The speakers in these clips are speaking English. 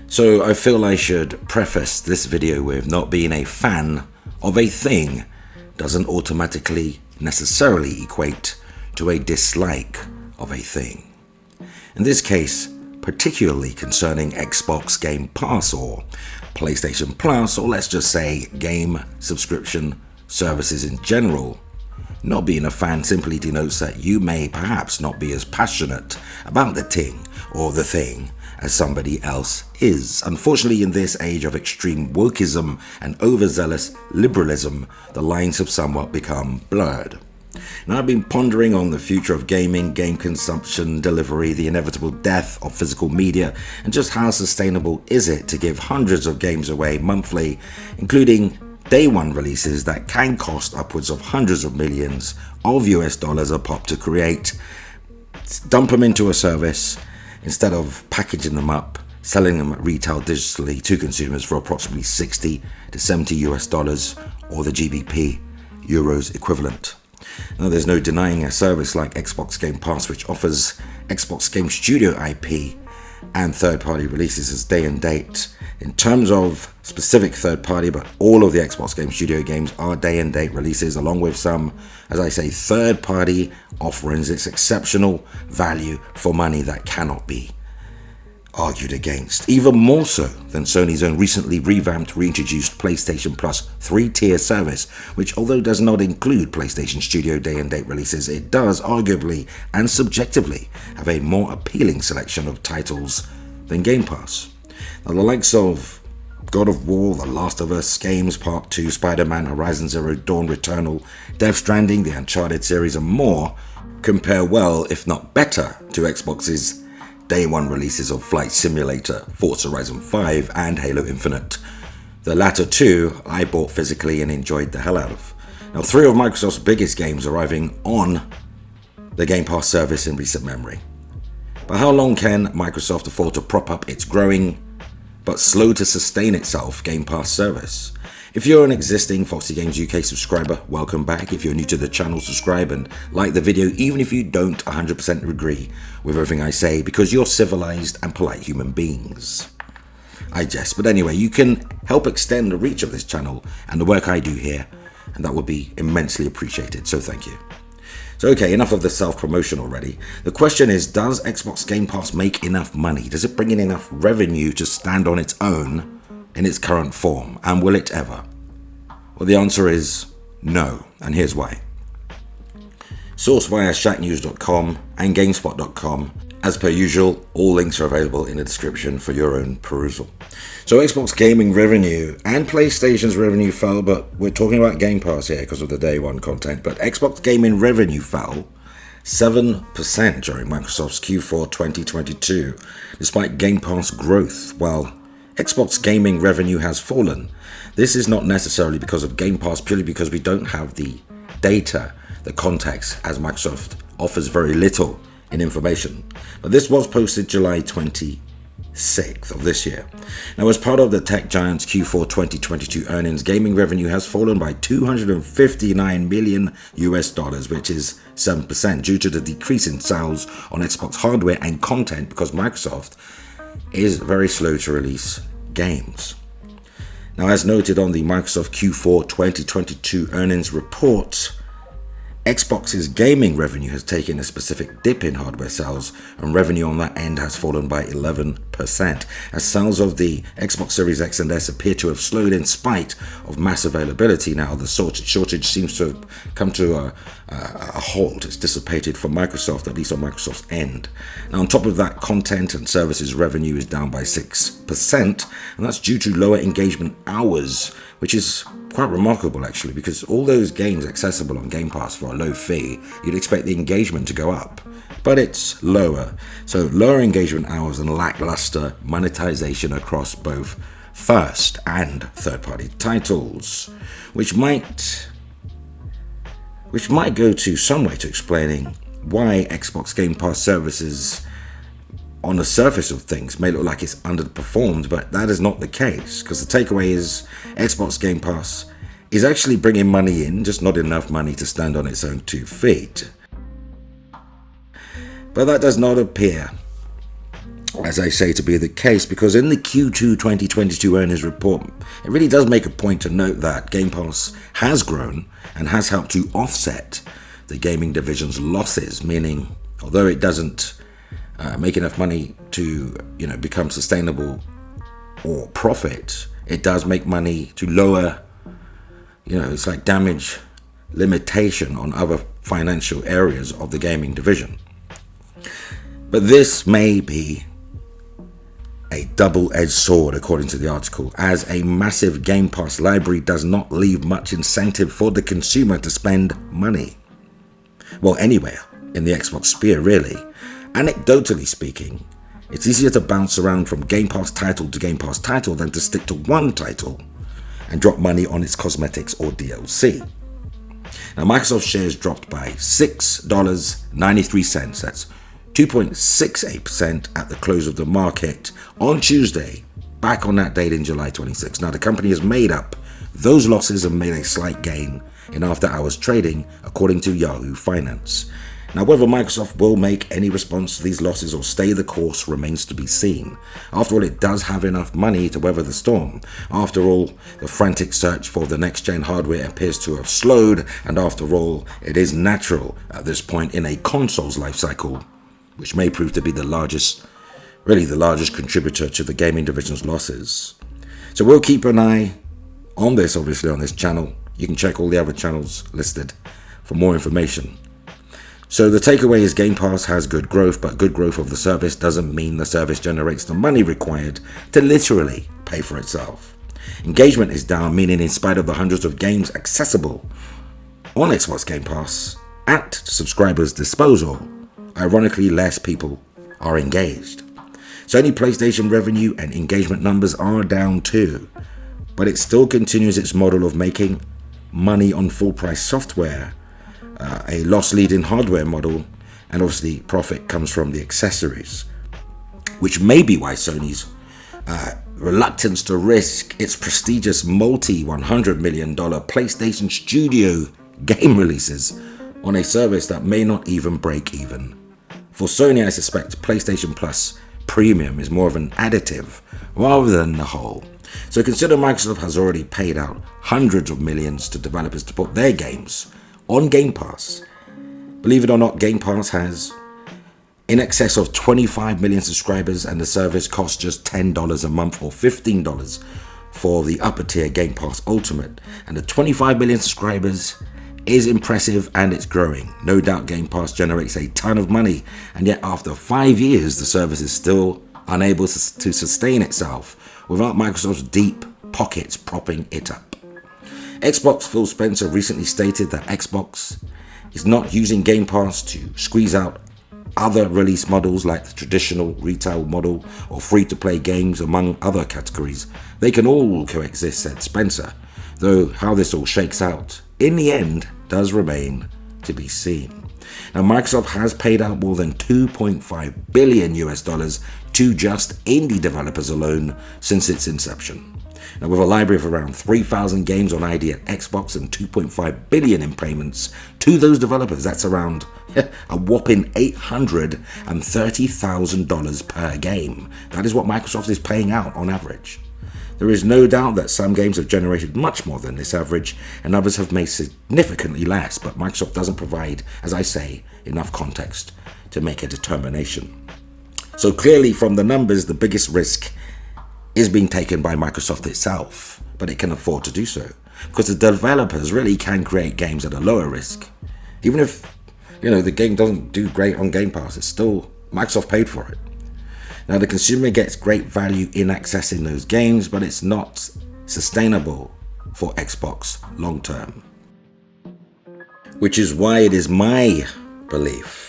So I feel I should preface this video with not being a fan of a thing doesn't automatically necessarily equate to a dislike of a thing. In this case, particularly concerning Xbox Game Pass or PlayStation Plus, or let's just say game subscription services in general, not being a fan simply denotes that you may perhaps not be as passionate about the thing or the thing as somebody else is. Unfortunately, in this age of extreme wokeism and overzealous liberalism, the lines have somewhat become blurred. Now, I've been pondering on the future of gaming, game consumption, delivery, the inevitable death of physical media, and just how sustainable is it to give hundreds of games away monthly, including day one releases that can cost upwards of hundreds of millions of US dollars a pop to create, dump them into a service, instead of packaging them up, selling them at retail digitally to consumers for approximately 60 to 70 US dollars or the GBP euros equivalent. Now, there's no denying a service like Xbox Game Pass, which offers Xbox Game Studio IP and third-party releases as day and date. In terms of specific third-party, but all of the Xbox Game Studio games are day and date releases, along with some, as I say, third-party offerings. It's exceptional value for money that cannot be argued against, even more so than Sony's own recently revamped, reintroduced PlayStation Plus 3-tier service, which, although does not include PlayStation Studio day and date releases, it does arguably and subjectively have a more appealing selection of titles than Game Pass. Now, the likes of God of War, The Last of Us games, Part 2, Spider-Man, Horizon Zero Dawn, Returnal, Death Stranding, the Uncharted series, and more compare well, if not better, to Xbox's day one releases of Flight Simulator, Forza Horizon 5, and Halo Infinite. The latter two I bought physically and enjoyed the hell out of. Now, three of Microsoft's biggest games arriving on the Game Pass service in recent memory. But how long can Microsoft afford to prop up its growing but slow to sustain itself Game Pass service? If you're an existing Foxy Games UK subscriber, welcome back. If you're new to the channel, subscribe and like the video, even if you don't 100% agree with everything I say, because you're civilized and polite human beings. I jest, but anyway, you can help extend the reach of this channel and the work I do here, and that would be immensely appreciated, so thank you. So okay, enough of the self-promotion already. The question is, does Xbox Game Pass make enough money? Does it bring in enough revenue to stand on its own in its current form, and will it ever? Well, the answer is no, and here's why. Source via shatnews.com and gamespot.com. As per usual, all links are available in the description for your own perusal. So Xbox gaming revenue and PlayStation's revenue fell, but we're talking about Game Pass here because of the day one content, but Xbox gaming revenue fell 7% during Microsoft's Q4 2022, despite Game Pass growth. While Xbox gaming revenue has fallen, this is not necessarily because of Game Pass, purely because we don't have the data, the context, as Microsoft offers very little in information. But this was posted July 26th of this year. Now, as part of the tech giant's Q4 2022 earnings, gaming revenue has fallen by 259 million US dollars, which is 7%, due to the decrease in sales on Xbox hardware and content, because Microsoft is very slow to release games. Now, as noted on the Microsoft Q4 2022 earnings report, Xbox's gaming revenue has taken a specific dip in hardware sales, and revenue on that end has fallen by 11%, as sales of the Xbox Series X and S appear to have slowed in spite of mass availability. Now, the shortage seems to have come to a halt. It's dissipated for Microsoft, at least on Microsoft's end. Now, on top of that, content and services revenue is down by 6%, and that's due to lower engagement hours, which is quite remarkable actually, because all those games accessible on Game Pass for a low fee, you'd expect the engagement to go up, but it's lower. So lower engagement hours and lackluster monetization across both first and third-party titles, which might go to some way to explaining why Xbox Game Pass services on the surface of things may look like it's underperformed, but that is not the case, because the takeaway is Xbox Game Pass is actually bringing money in, just not enough money to stand on its own 2 feet. But that does not appear, as I say, to be the case, because in the Q2 2022 earnings report, it really does make a point to note that Game Pass has grown and has helped to offset the gaming division's losses, meaning although it doesn't make enough money to become sustainable or profit, it does make money to lower, it's like damage limitation on other financial areas of the gaming division. But this may be a double-edged sword, according to the article, as a massive Game Pass library does not leave much incentive for the consumer to spend money. Well, anywhere in the Xbox sphere, really. Anecdotally speaking, it's easier to bounce around from Game Pass title to Game Pass title than to stick to one title and drop money on its cosmetics or DLC. Now, Microsoft shares dropped by $6.93. That's 2.68% at the close of the market on Tuesday, back on that date in July 26. Now, the company has made up those losses and made a slight gain in after-hours trading, according to Yahoo Finance. Now, whether Microsoft will make any response to these losses or stay the course remains to be seen. After all, it does have enough money to weather the storm. After all, the frantic search for the next-gen hardware appears to have slowed, and after all, it is natural at this point in a console's life cycle, which may prove to be the largest contributor to the gaming division's losses. So we'll keep an eye on this, obviously, on this channel. You can check all the other channels listed for more information. So the takeaway is Game Pass has good growth, but good growth of the service doesn't mean the service generates the money required to literally pay for itself. Engagement is down, meaning in spite of the hundreds of games accessible on Xbox Game Pass at subscribers' disposal, ironically, less people are engaged. Sony PlayStation revenue and engagement numbers are down too, but it still continues its model of making money on full-price software, a loss-leading hardware model, and obviously profit comes from the accessories, which may be why Sony's reluctance to risk its prestigious multi-$100 million PlayStation Studio game releases on a service that may not even break even. For Sony, I suspect PlayStation Plus Premium is more of an additive rather than the whole. So consider Microsoft has already paid out hundreds of millions to developers to put their games on Game Pass. Believe it or not, Game Pass has in excess of 25 million subscribers, and the service costs just $10 a month or $15 for the upper tier Game Pass Ultimate. And the 25 million subscribers is impressive, and it's growing. No doubt Game Pass generates a ton of money, and yet after 5 years the service is still unable to sustain itself without Microsoft's deep pockets propping it up. Xbox Phil Spencer recently stated that Xbox is not using Game Pass to squeeze out other release models like the traditional retail model or free-to-play games, among other categories. They can all coexist, said Spencer, though how this all shakes out in the end does remain to be seen. Now, Microsoft has paid out more than $2.5 billion to just indie developers alone since its inception. Now, with a library of around 3,000 games on ID at Xbox and $2.5 billion in payments to those developers, that's around a whopping $830,000 per game. That is what Microsoft is paying out on average. There is no doubt that some games have generated much more than this average, and others have made significantly less, but Microsoft doesn't provide, as I say, enough context to make a determination. So clearly from the numbers, the biggest risk is being taken by Microsoft itself, but it can afford to do so because the developers really can create games at a lower risk. Even if the game doesn't do great on Game Pass, it's still Microsoft paid for it. Now, the consumer gets great value in accessing those games, but it's not sustainable for Xbox long term, which is why it is my belief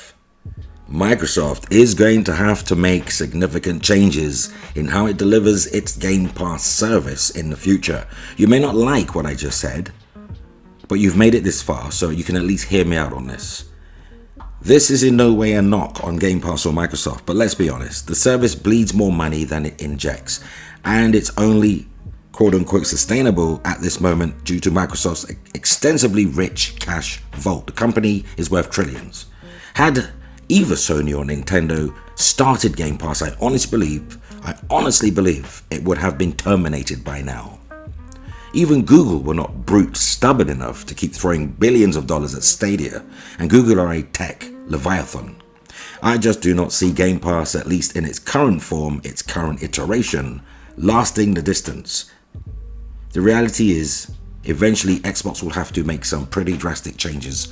Microsoft is going to have to make significant changes in how it delivers its Game Pass service in the future. You may not like what I just said, but you've made it this far, so you can at least hear me out on this. This is in no way a knock on Game Pass or Microsoft, but let's be honest, the service bleeds more money than it injects, and it's only quote-unquote sustainable at this moment due to Microsoft's extensively rich cash vault. The company is worth trillions. Had either Sony or Nintendo started Game Pass, I honestly believe it would have been terminated by now. Even Google were not brute stubborn enough to keep throwing billions of dollars at Stadia, and Google are a tech leviathan. I just do not see Game Pass, at least in its current form, its current iteration, lasting the distance. The reality is, eventually Xbox will have to make some pretty drastic changes,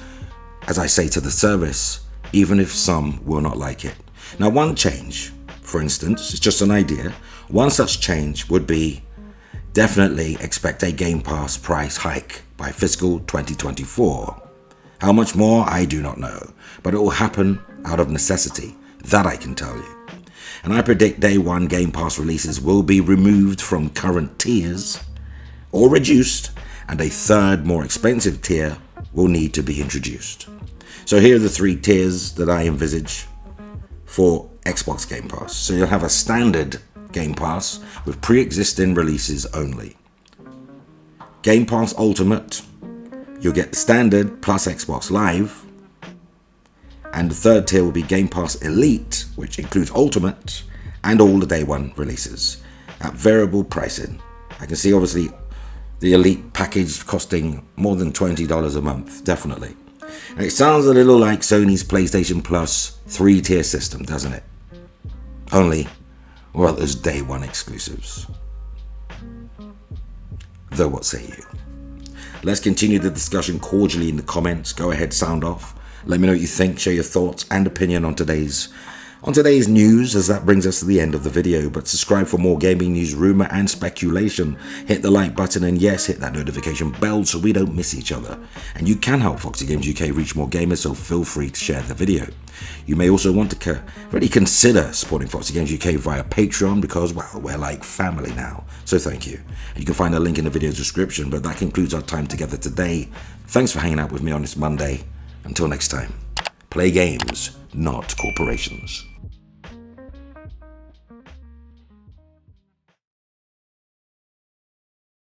as I say, to the service, even if some will not like it. Now, one change, for instance, it's just an idea, one such change would be definitely expect a Game Pass price hike by fiscal 2024. How much more, I do not know, but it will happen out of necessity, that I can tell you. And I predict day one Game Pass releases will be removed from current tiers or reduced, and a third, more expensive tier will need to be introduced. So here are the three tiers that I envisage for Xbox Game Pass. So you'll have a standard Game Pass with pre-existing releases only. Game Pass Ultimate, you'll get standard plus Xbox Live. And the third tier will be Game Pass Elite, which includes Ultimate and all the day one releases at variable pricing. I can see obviously the Elite package costing more than $20 a month, definitely. And it sounds a little like Sony's PlayStation Plus 3-tier system, doesn't it? Only, well, there's day one exclusives. Though what say you? Let's continue the discussion cordially in the comments. Go ahead, sound off. Let me know what you think, share your thoughts and opinion on today's news, as that brings us to the end of the video. But subscribe for more gaming news, rumor and speculation. Hit the like button and yes, hit that notification bell so we don't miss each other. And you can help Foxy Games UK reach more gamers, so feel free to share the video. You may also want to really consider supporting Foxy Games UK via Patreon because, well, we're like family now. So thank you. And you can find a link in the video description. But that concludes our time together today. Thanks for hanging out with me on this Monday. Until next time, play games, not corporations.